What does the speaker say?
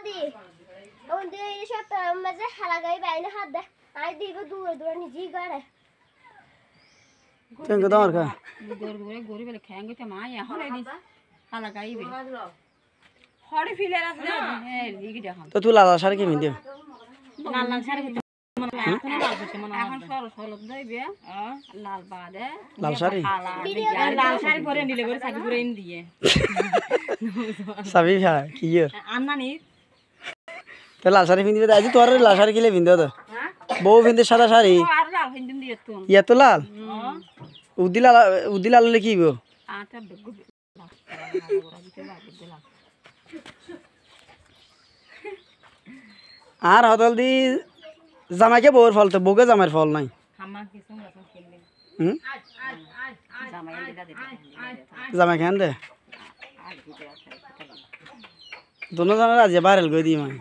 দি on দি সব মাঝে হালাগাই বাইনে হাত দে আই দিব দূরে দূরে নিজে গাড়ে কেন দাও কা গরি বলে খেঙ্গে তে মা এখন এই হালাগাই বে হড়ে ফিলে আছে হ্যাঁ লিখি দেখো তো তুই লাল শাড়ি কি মিন্দিও লাল লাল শাড়ি এখন সরো সরো দইবে লাল বাদে লাল শাড়ি লাল শাড়ি পরে নিলে করে সাথে পুরো ইন দিয়ে সবই ভাই কি ইয়ে আন্নানি তো লাল শাড়ি পিন্দিবে আজ তোর লাল শাড়ি কিলে পিন্দিও তো বউ পিন্দে সাদা শাড়ি আর লাল হিন্দি দিয়ে তো ইয়া তো লাল উদি লাল হলে কি হইব আটা বেগু আর হদল দি জামাইকে বউর ফল তো বউকে জামাইয়ের ফল নাই হামা কিছু রাসন খেললে হুম জামাই দিদা দিদা জামাই খান দে দোনো জামাই আজ ভাইরাল করে দিই মাই